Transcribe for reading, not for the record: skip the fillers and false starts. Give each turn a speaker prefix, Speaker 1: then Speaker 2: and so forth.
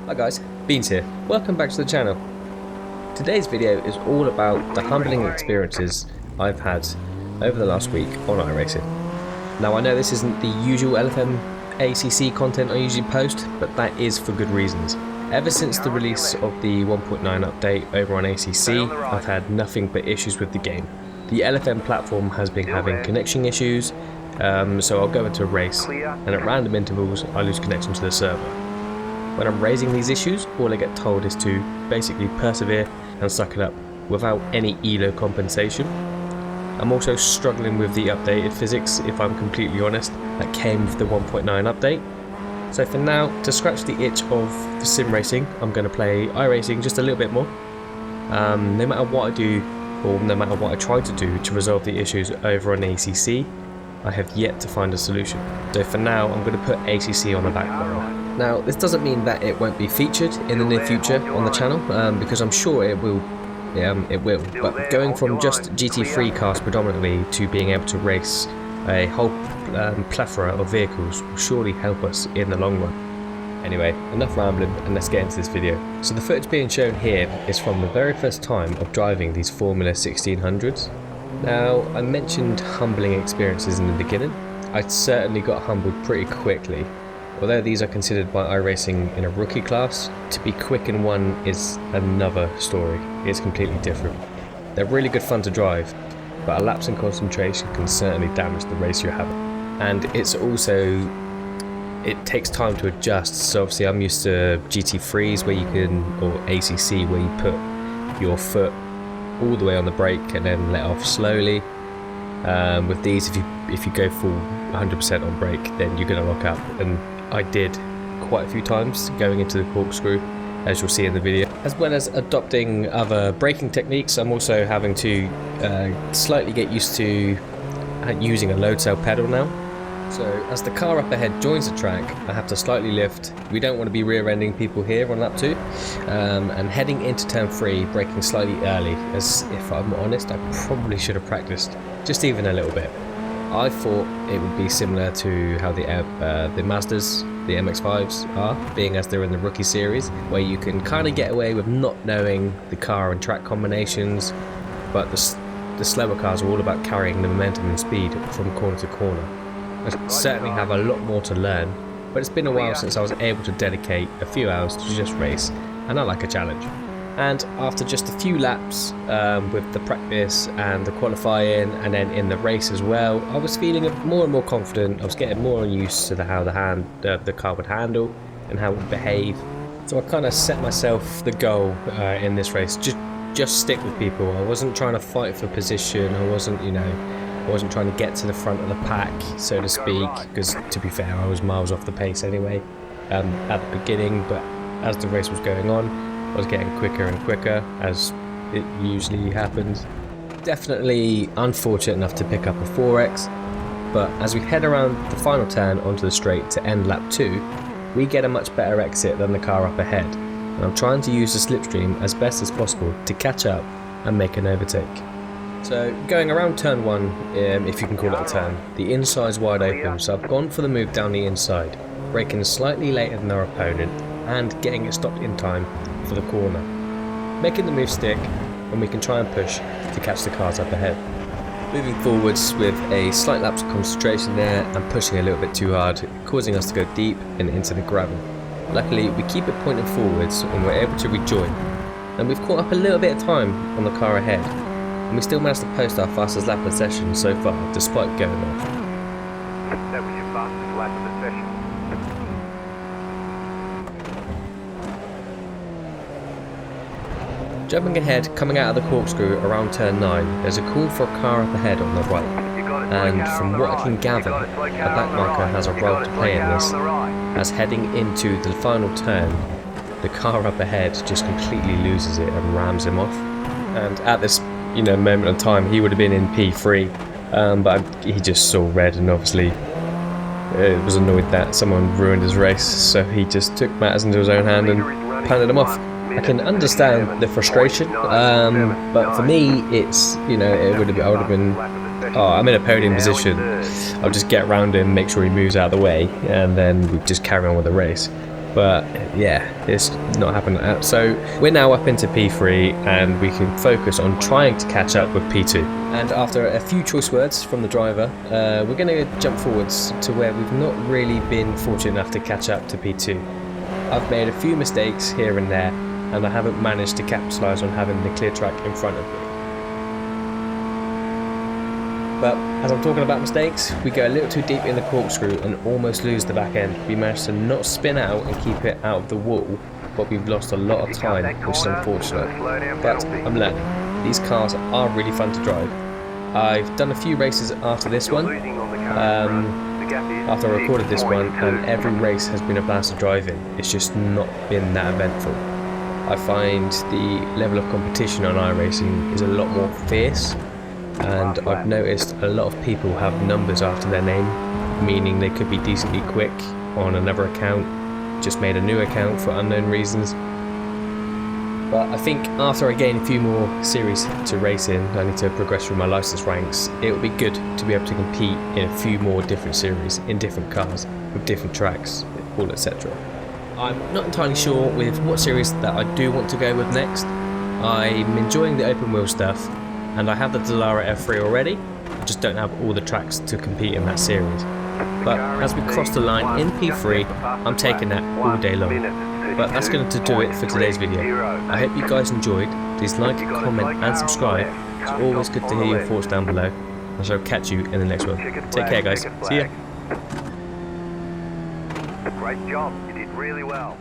Speaker 1: Hi guys, Beans here. Welcome back to the channel. Today's video is all about the humbling experiences I've had over the last week on iRacing. Now I know this isn't the usual LFM ACC content I usually post, but that is for good reasons. Ever since the release of the 1.9 update over on ACC, I've had nothing but issues with the game. The LFM platform has been having connection issues, so I'll go into a race and at random intervals I lose connection to the server. When I'm raising these issues, all I get told is to basically persevere and suck it up without any ELO compensation. I'm also struggling with the updated physics, if I'm completely honest, that came with the 1.9 update. So for now, to scratch the itch of the sim racing, I'm going to play iRacing just a little bit more. No matter what I do, or no matter what I try to do to resolve the issues over on ACC, I have yet to find a solution. So for now, I'm going to put ACC on the back burner. Now, this doesn't mean that it won't be featured in the near future on the channel, because I'm sure it will. But going from just GT3 cars predominantly to being able to race a whole plethora of vehicles will surely help us in the long run. Anyway, enough rambling and let's get into this video. So the footage being shown here is from the very first time of driving these Formula 1600s. Now, I mentioned humbling experiences in the beginning. I certainly got humbled pretty quickly. Although these are considered by iRacing in a rookie class, to be quick in one is another story. It's completely different. They're really good fun to drive, but a lapse in concentration can certainly damage the race you're having. And it's also, it takes time to adjust. So obviously I'm used to GT3s where you can, or ACC where you put your foot all the way on the brake and then let off slowly. With these, if you go full 100% on brake, then you're going to lock up, and I did quite a few times going into the corkscrew, as you'll see in the video. As well as adopting other braking techniques, I'm also having to slightly get used to using a Loadcell pedal now. So as the car up ahead joins the track, I have to slightly lift. We don't want to be rear-ending people here on lap 2, and heading into turn 3, braking slightly early, as if I'm honest, I probably should have practiced just even a little bit. I thought it would be similar to how the Mazdas, the MX-5s are, being as they're in the rookie series, where you can kind of get away with not knowing the car and track combinations, but the slower cars are all about carrying the momentum and speed from corner to corner. I certainly have a lot more to learn, but it's been a while since I was able to dedicate a few hours to just race, and I like a challenge. And after just a few laps with the practice and the qualifying and then in the race as well, I was feeling more and more confident. I was getting more used to how the car would handle and how it would behave. So I kind of set myself the goal in this race, just stick with people. I wasn't trying to fight for position. I wasn't trying to get to the front of the pack, so to speak, because to be fair, I was miles off the pace anyway at the beginning. But as the race was going on, I was getting quicker and quicker, as it usually happens. Definitely unfortunate enough to pick up a 4X, but as we head around the final turn onto the straight to end lap 2, we get a much better exit than the car up ahead, and I'm trying to use the slipstream as best as possible to catch up and make an overtake. So going around turn 1, if you can call it a turn, the inside's wide open, so I've gone for the move down the inside, braking slightly later than our opponent and getting it stopped in time for the corner, making the move stick, and we can try and push to catch the cars up ahead. Moving forwards with a slight lapse of concentration there and pushing a little bit too hard, causing us to go deep and into the gravel. Luckily we keep it pointing forwards and we're able to rejoin, and we've caught up a little bit of time on the car ahead, and we still managed to post our fastest lap of the session so far despite going off.
Speaker 2: That was your fastest lap of the session.
Speaker 1: Jumping ahead, coming out of the corkscrew around turn 9, there's a call for a car up ahead on the right, and from what I can gather, a back marker has a role to play in this, as heading into the final turn, the car up ahead just completely loses it and rams him off. And at this moment of time, he would have been in P3, but he just saw red and obviously was annoyed that someone ruined his race, so he just took matters into his own hand and punted him off. I can understand the frustration, but for me, it's, I would have been, I'm in a podium position, I'll just get around him, make sure he moves out of the way, and then we just carry on with the race. But yeah, it's not happening. So we're now up into P3 and we can focus on trying to catch up with P2. And after a few choice words from the driver, we're going to jump forwards to where we've not really been fortunate enough to catch up to P2. I've made a few mistakes here and there, and I haven't managed to capitalise on having the clear track in front of me. But as I'm talking about mistakes, we go a little too deep in the corkscrew and almost lose the back end. We managed to not spin out and keep it out of the wall, but we've lost a lot of time, which is unfortunate. But I'm learning. These cars are really fun to drive. I've done a few races after this one, after I recorded this one, and every race has been a blast to drive in. It's just not been that eventful. I find the level of competition on iRacing is a lot more fierce. And I've noticed a lot of people have numbers after their name, meaning they could be decently quick on another account, just made a new account for unknown reasons. But I think after I gain a few more series to race in, I need to progress through my license ranks. It would be good to be able to compete in a few more different series, in different cars, with different tracks, all etc. I'm not entirely sure with what series that I do want to go with next. I'm enjoying the open wheel stuff, and I have the Dallara F3 already, I just don't have all the tracks to compete in that series. But as we cross the line in P3, I'm taking that all day long. But that's going to do it for today's video. I hope you guys enjoyed. Please like, comment and subscribe. It's always good to hear your thoughts down below. I shall catch you in the next one. Take care guys, see ya.
Speaker 2: Great job, you did really well.